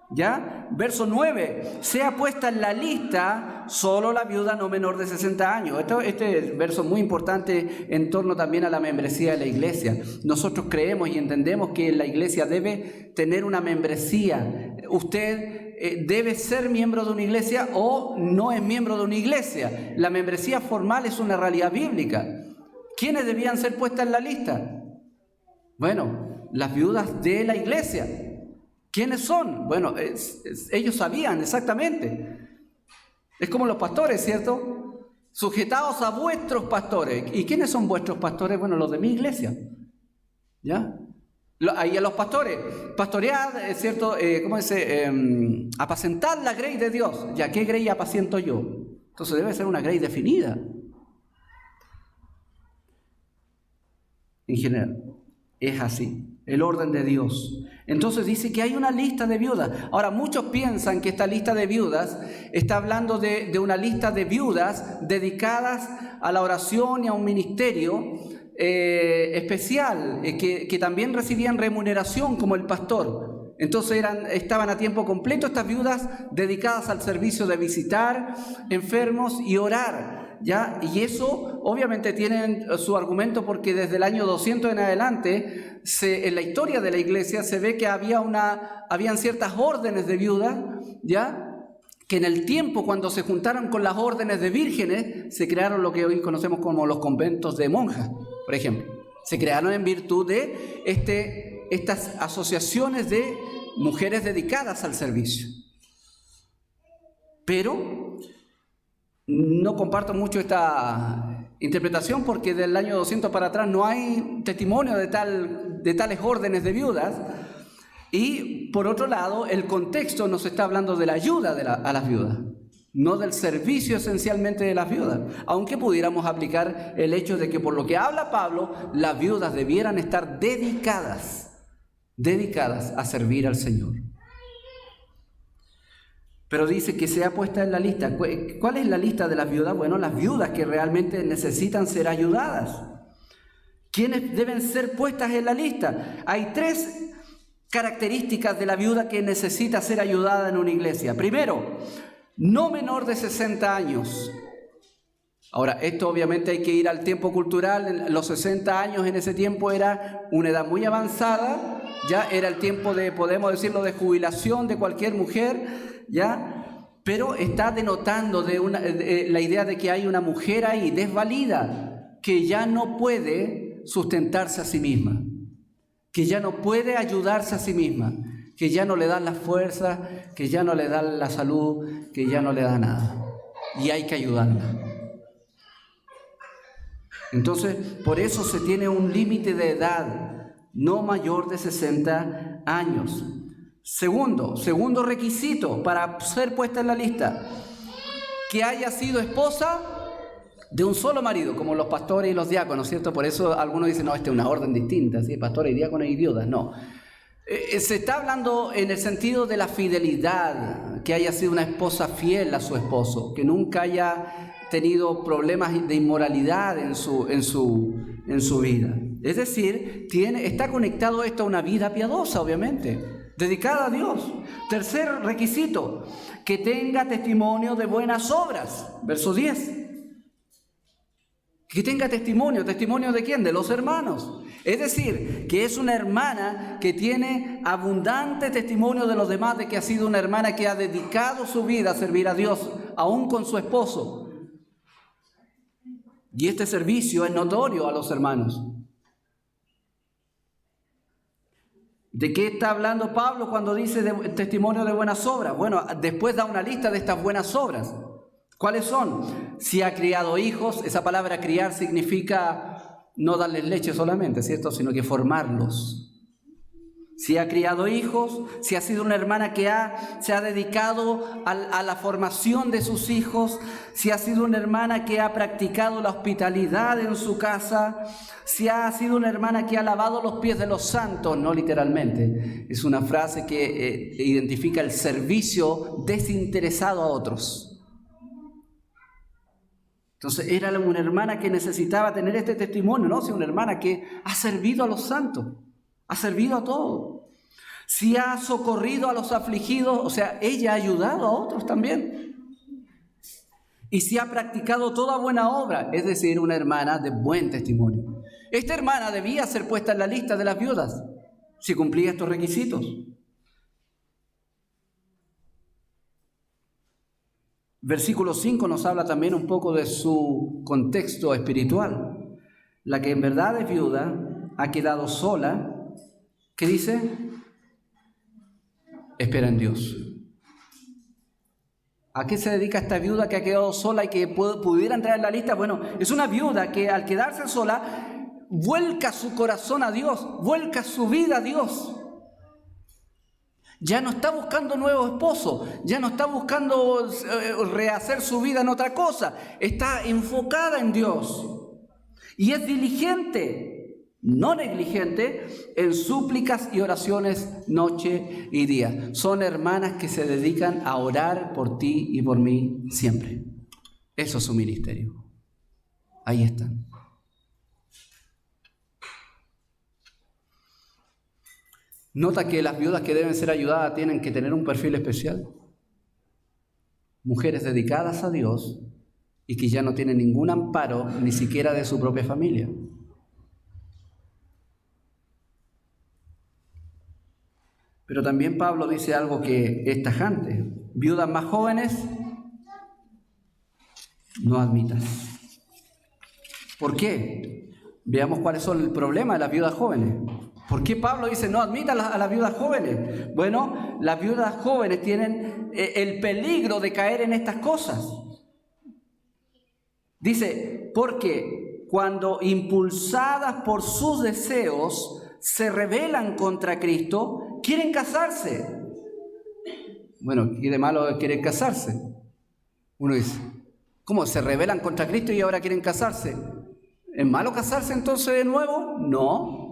¿Ya? Verso 9, sea puesta en la lista solo la viuda no menor de 60 años. Este verso es muy importante en torno también a la membresía de la iglesia. Nosotros creemos y entendemos que la iglesia debe tener una membresía. Usted debe ser miembro de una iglesia o no es miembro de una iglesia. La membresía formal es una realidad bíblica. ¿Quiénes debían ser puestas en la lista? Bueno, las viudas de la iglesia. ¿Quiénes son? Bueno, ellos sabían exactamente. Es como los pastores, ¿cierto? Sujetados a vuestros pastores. ¿Y quiénes son vuestros pastores? Bueno, los de mi iglesia. ¿Ya? Ahí a los pastores. Pastoread, ¿cierto? ¿Cómo dice? Apacentad la grey de Dios. ¿Ya qué grey apaciento yo? Entonces debe ser una grey definida. En general, es así. El orden de Dios. Entonces dice que hay una lista de viudas. Ahora, muchos piensan que esta lista de viudas está hablando de una lista de viudas dedicadas a la oración y a un ministerio especial, que también recibían remuneración como el pastor. Entonces estaban a tiempo completo estas viudas dedicadas al servicio de visitar enfermos y orar. ¿Ya? Y eso obviamente tienen su argumento porque desde el año 200 en adelante, en la historia de la iglesia se ve que habían ciertas órdenes de viudas, ¿ya? Que en el tiempo cuando se juntaron con las órdenes de vírgenes, se crearon lo que hoy conocemos como los conventos de monjas, por ejemplo. Se crearon en virtud de estas asociaciones de mujeres dedicadas al servicio. Pero no comparto mucho esta interpretación porque del año 200 para atrás no hay testimonio de tales órdenes de viudas. Y por otro lado, el contexto nos está hablando de la ayuda a las viudas, no del servicio esencialmente de las viudas. Aunque pudiéramos aplicar el hecho de que por lo que habla Pablo, las viudas debieran estar dedicadas a servir al Señor. Pero dice que sea puesta en la lista. ¿Cuál es la lista de las viudas? Bueno, las viudas que realmente necesitan ser ayudadas. ¿Quiénes deben ser puestas en la lista? Hay 3 características de la viuda que necesita ser ayudada en una iglesia. Primero, no menor de 60 años. Ahora, esto obviamente hay que ir al tiempo cultural. Los 60 años en ese tiempo era una edad muy avanzada, ya era el tiempo de, podemos decirlo, de jubilación de cualquier mujer, ya, pero está denotando la idea de que hay una mujer ahí desvalida, que ya no puede sustentarse a sí misma, que ya no puede ayudarse a sí misma, que ya no le dan las fuerzas, que ya no le dan la salud, que ya no le da nada, y hay que ayudarla. Entonces, por eso se tiene un límite de edad, no mayor de 60 años. Segundo requisito para ser puesta en la lista, que haya sido esposa de un solo marido, como los pastores y los diáconos, ¿cierto? Por eso algunos dicen, no, esta es una orden distinta, ¿sí? Pastores y diáconos y viudas, no. Se está hablando en el sentido de la fidelidad, que haya sido una esposa fiel a su esposo, que nunca haya tenido problemas de inmoralidad en su vida. Es decir, está conectado esto a una vida piadosa, obviamente, dedicada a Dios. Tercer requisito, que tenga testimonio de buenas obras. Verso 10. Que tenga testimonio ¿de quién? De los hermanos. Es decir, que es una hermana que tiene abundante testimonio de los demás, de que ha sido una hermana que ha dedicado su vida a servir a Dios, aún con su esposo. Y este servicio es notorio a los hermanos. ¿De qué está hablando Pablo cuando dice testimonio de buenas obras? Bueno, después da una lista de estas buenas obras. ¿Cuáles son? Si ha criado hijos, esa palabra criar significa no darles leche solamente, ¿cierto? Sino que formarlos. Si ha criado hijos, si ha sido una hermana que se ha dedicado a la formación de sus hijos, si ha sido una hermana que ha practicado la hospitalidad en su casa, si ha sido una hermana que ha lavado los pies de los santos, no literalmente, es una frase que identifica el servicio desinteresado a otros. Entonces era una hermana que necesitaba tener este testimonio, ¿no? Si una hermana que ha servido a los santos, ha servido a todos. Si ha socorrido a los afligidos, o sea, ella ha ayudado a otros también. Y si ha practicado toda buena obra, es decir, una hermana de buen testimonio. Esta hermana debía ser puesta en la lista de las viudas, si cumplía estos requisitos. Versículo 5 nos habla también un poco de su contexto espiritual. La que en verdad es viuda, ha quedado sola. ¿Qué dice? Espera en Dios. ¿A qué se dedica esta viuda que ha quedado sola y que pudiera entrar en la lista? Bueno, es una viuda que al quedarse sola, vuelca su corazón a Dios, vuelca su vida a Dios. Ya no está buscando nuevo esposo, ya no está buscando rehacer su vida en otra cosa, está enfocada en Dios. Y es diligente, no negligente, en súplicas y oraciones noche y día. Son hermanas que se dedican a orar por ti y por mí siempre. Eso es su ministerio. Ahí están. Nota que las viudas que deben ser ayudadas tienen que tener un perfil especial. Mujeres dedicadas a Dios y que ya no tienen ningún amparo, ni siquiera de su propia familia. Pero también Pablo dice algo que es tajante. Viudas más jóvenes, no admitas. ¿Por qué? Veamos cuáles son el problema de las viudas jóvenes. ¿Por qué Pablo dice no admita a las viudas jóvenes? Bueno, las viudas jóvenes tienen el peligro de caer en estas cosas. Dice, porque cuando impulsadas por sus deseos se rebelan contra Cristo, quieren casarse. Bueno, ¿qué de malo querer casarse? Uno dice, ¿cómo se rebelan contra Cristo y ahora quieren casarse? ¿Es malo casarse entonces de nuevo? No.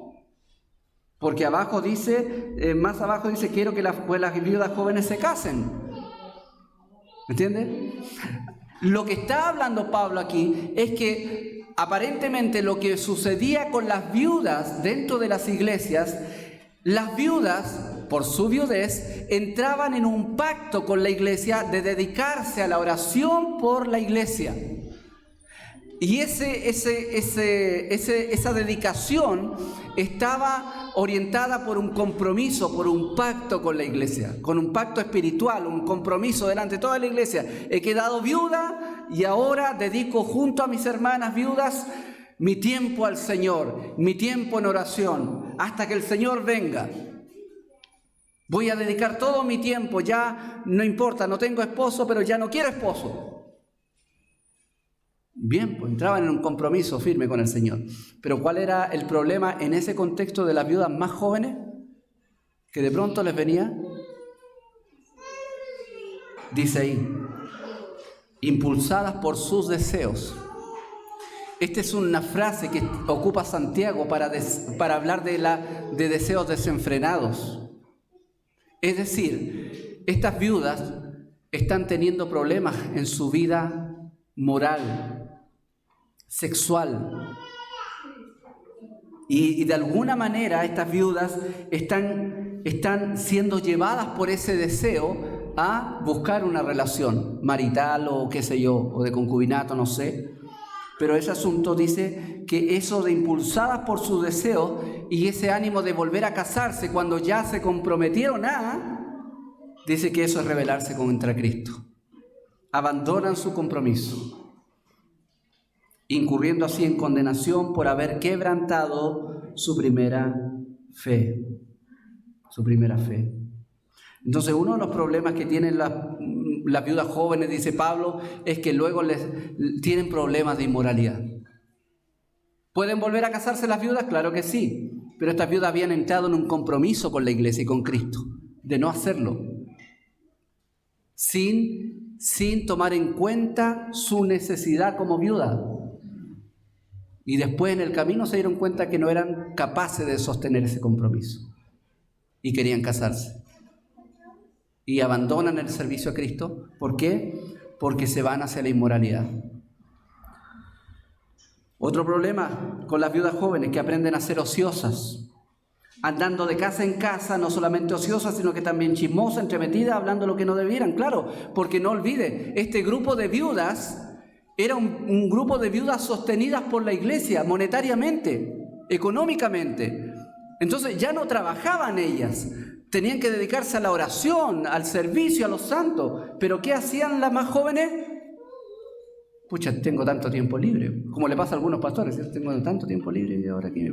Porque abajo dice, más abajo dice, quiero que las viudas jóvenes se casen. ¿Entiendes? Lo que está hablando Pablo aquí es que aparentemente lo que sucedía con las viudas dentro de las iglesias Las viudas, por su viudez, entraban en un pacto con la iglesia de dedicarse a la oración por la iglesia. Y esa dedicación estaba orientada por un compromiso, por un pacto con la iglesia, con un pacto espiritual, un compromiso delante de toda la iglesia. He quedado viuda y ahora dedico junto a mis hermanas viudas mi tiempo al Señor, mi tiempo en oración, hasta que el Señor venga. Voy a dedicar todo mi tiempo, ya no importa, no tengo esposo, pero ya no quiero esposo. Bien, pues entraban en un compromiso firme con el Señor. Pero ¿cuál era el problema en ese contexto de las viudas más jóvenes? Que de pronto les venía, dice ahí, impulsadas por sus deseos. Esta es una frase que ocupa Santiago para hablar de deseos desenfrenados. Es decir, estas viudas están teniendo problemas en su vida moral, sexual. Y de alguna manera estas viudas están siendo llevadas por ese deseo a buscar una relación marital o qué sé yo, o de concubinato, no sé. Pero ese asunto dice que eso de impulsadas por su deseo y ese ánimo de volver a casarse cuando ya se comprometieron dice que eso es rebelarse contra Cristo. Abandonan su compromiso, incurriendo así en condenación por haber quebrantado su primera fe. Su primera fe. Entonces, uno de los problemas que tienen las viudas jóvenes, dice Pablo, es que luego tienen problemas de inmoralidad. ¿Pueden volver a casarse las viudas? Claro que sí, pero estas viudas habían entrado en un compromiso con la iglesia y con Cristo, de no hacerlo, sin tomar en cuenta su necesidad como viuda. Y después en el camino se dieron cuenta que no eran capaces de sostener ese compromiso y querían casarse. Y abandonan el servicio a Cristo. ¿Por qué? Porque se van hacia la inmoralidad. Otro problema con las viudas jóvenes, que aprenden a ser ociosas, andando de casa en casa, no solamente ociosas, sino que también chismosas, entremetidas, hablando lo que no debieran. Claro, porque no olvide, este grupo de viudas era un grupo de viudas sostenidas por la iglesia monetariamente, económicamente. Entonces ya no trabajaban ellas. Tenían que dedicarse a la oración, al servicio, a los santos. ¿Pero qué hacían las más jóvenes? Pucha, tengo tanto tiempo libre. Como le pasa a algunos pastores, tengo tanto tiempo libre y ahora que...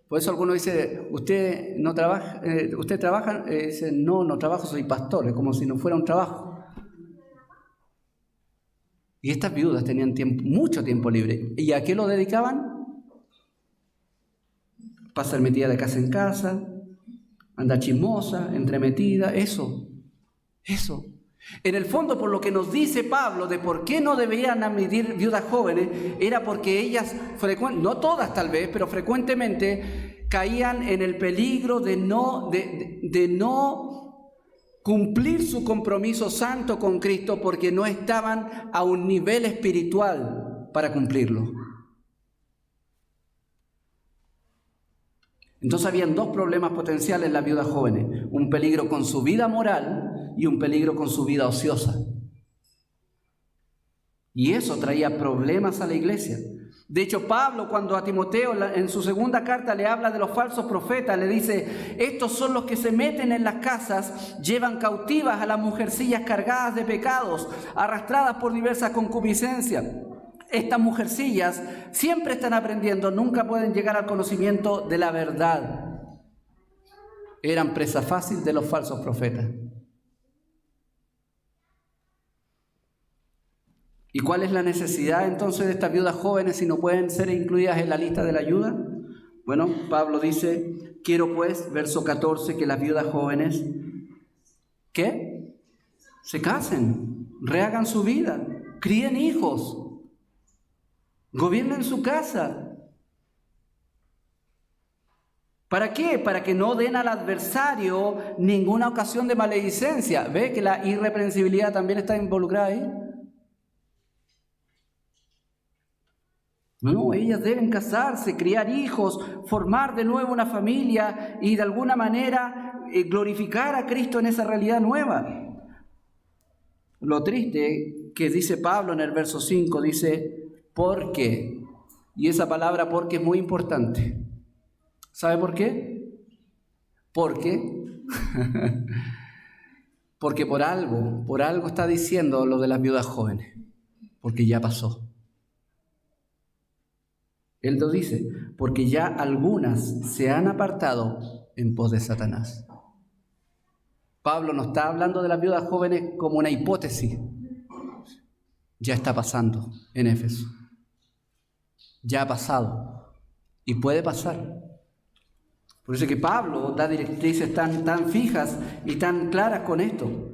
Por eso algunos dicen, ¿usted no trabaja? ¿Usted trabaja? Dice, no trabajo, soy pastor. Es como si no fuera un trabajo. Y estas viudas tenían mucho tiempo libre. ¿Y a qué lo dedicaban? Pasar metida de casa en casa, andar chismosa, entremetida, eso. En el fondo, por lo que nos dice Pablo de por qué no deberían admitir viudas jóvenes, era porque ellas, no todas tal vez, pero frecuentemente caían en el peligro de no cumplir su compromiso santo con Cristo porque no estaban a un nivel espiritual para cumplirlo. Entonces habían dos problemas potenciales en las viudas jóvenes: un peligro con su vida moral y un peligro con su vida ociosa. Y eso traía problemas a la iglesia. De hecho, Pablo, cuando a Timoteo en su segunda carta le habla de los falsos profetas, le dice: estos son los que se meten en las casas, llevan cautivas a las mujercillas cargadas de pecados, arrastradas por diversas concupiscencias. Estas mujercillas siempre están aprendiendo, nunca pueden llegar al conocimiento de la verdad. Eran presa fácil de los falsos profetas. ¿Y cuál es la necesidad entonces de estas viudas jóvenes si no pueden ser incluidas en la lista de la ayuda? Bueno, Pablo dice: quiero pues, verso 14, que las viudas jóvenes, ¿qué? Se casen, rehagan su vida, críen hijos, gobiernen su casa. ¿Para qué? Para que no den al adversario ninguna ocasión de maledicencia. ¿Ve que la irreprensibilidad también está involucrada ahí? No, ellas deben casarse, criar hijos, formar de nuevo una familia y de alguna manera glorificar a Cristo en esa realidad nueva. Lo triste que dice Pablo en el verso 5, dice, porque, y esa palabra porque es muy importante. ¿Sabe por qué? Porque por algo está diciendo lo de las viudas jóvenes, porque ya pasó. Él lo dice, porque ya algunas se han apartado en pos de Satanás. Pablo no está hablando de las viudas jóvenes como una hipótesis. Ya está pasando en Éfeso. Ya ha pasado. Y puede pasar. Por eso es que Pablo da directrices tan fijas y tan claras con esto.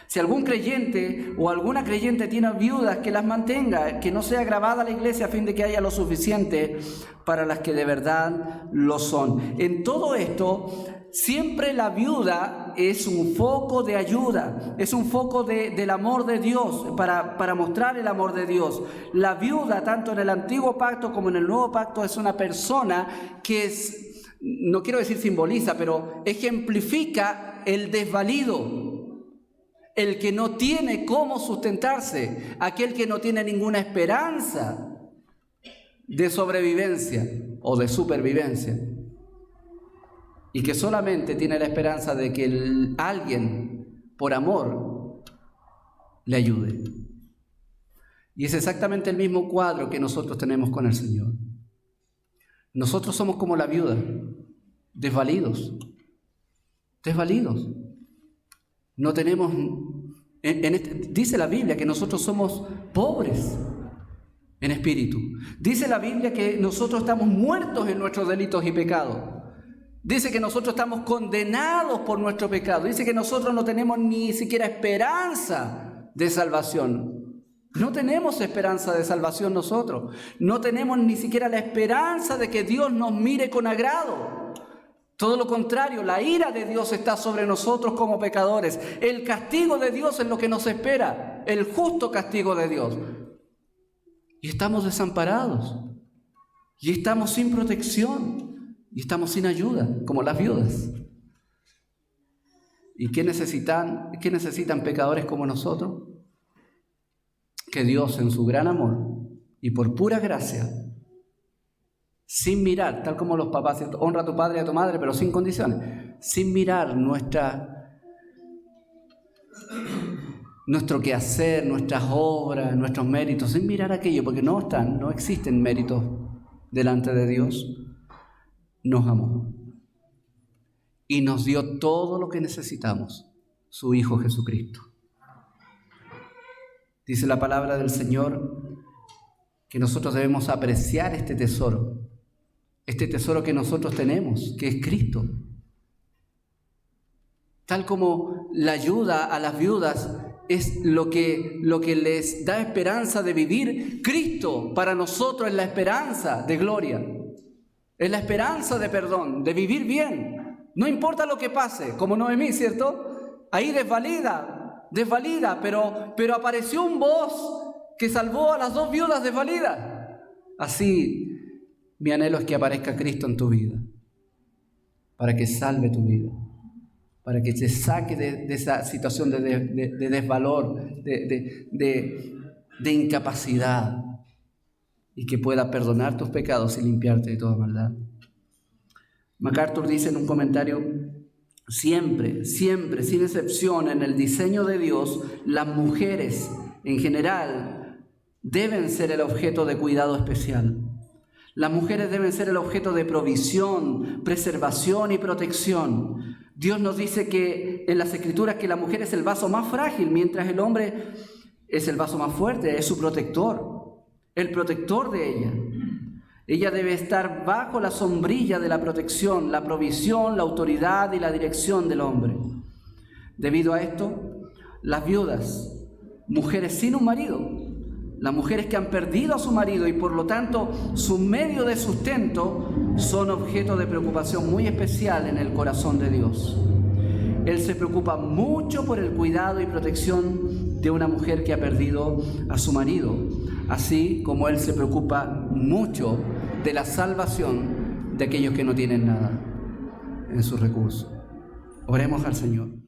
Si algún creyente o alguna creyente tiene viudas, que las mantenga, que no sea grabada la iglesia a fin de que haya lo suficiente para las que de verdad lo son. En todo esto, siempre la viuda es un foco de ayuda, es un foco del amor de Dios, para mostrar el amor de Dios. La viuda, tanto en el antiguo pacto como en el nuevo pacto, es una persona que es, no quiero decir simboliza, pero ejemplifica el desvalido. El que no tiene cómo sustentarse, aquel que no tiene ninguna esperanza de sobrevivencia o de supervivencia, y que solamente tiene la esperanza de que alguien, por amor, le ayude. Y es exactamente el mismo cuadro que nosotros tenemos con el Señor. Nosotros somos como la viuda, desvalidos. No tenemos, dice la Biblia que nosotros somos pobres en espíritu. Dice la Biblia que nosotros estamos muertos en nuestros delitos y pecados. Dice que nosotros estamos condenados por nuestro pecado. Dice que nosotros no tenemos ni siquiera esperanza de salvación. No tenemos esperanza de salvación nosotros. No tenemos ni siquiera la esperanza de que Dios nos mire con agrado. Todo lo contrario, la ira de Dios está sobre nosotros como pecadores. El castigo de Dios es lo que nos espera, el justo castigo de Dios. Y estamos desamparados, y estamos sin protección, y estamos sin ayuda, como las viudas. ¿Y qué necesitan pecadores como nosotros? Que Dios, en su gran amor y por pura gracia, sin mirar, tal como los papás, honra a tu padre y a tu madre, pero sin condiciones, sin mirar nuestro quehacer, nuestras obras, nuestros méritos, sin mirar aquello, porque no existen méritos delante de Dios, nos amó y nos dio todo lo que necesitamos, su Hijo Jesucristo. Dice la palabra del Señor que nosotros debemos apreciar este tesoro que nosotros tenemos, que es Cristo. Tal como la ayuda a las viudas es lo que les da esperanza de vivir, Cristo para nosotros es la esperanza de gloria, es la esperanza de perdón, de vivir bien. No importa lo que pase, como Noemí, ¿cierto? Ahí desvalida, pero apareció un voz que salvó a las dos viudas desvalidas. Así, mi anhelo es que aparezca Cristo en tu vida, para que salve tu vida, para que te saque de esa situación de desvalor, de incapacidad, y que pueda perdonar tus pecados y limpiarte de toda maldad. MacArthur dice en un comentario: siempre, sin excepción, en el diseño de Dios, las mujeres en general deben ser el objeto de cuidado especial. Las mujeres deben ser el objeto de provisión, preservación y protección. Dios nos dice que en las Escrituras que la mujer es el vaso más frágil, mientras el hombre es el vaso más fuerte, es su protector, el protector de ella. Ella debe estar bajo la sombrilla de la protección, la provisión, la autoridad y la dirección del hombre. Debido a esto, las viudas, mujeres sin un marido, las mujeres que han perdido a su marido y por lo tanto su medio de sustento, son objeto de preocupación muy especial en el corazón de Dios. Él se preocupa mucho por el cuidado y protección de una mujer que ha perdido a su marido. así como Él se preocupa mucho de la salvación de aquellos que no tienen nada en sus recursos. Oremos al Señor.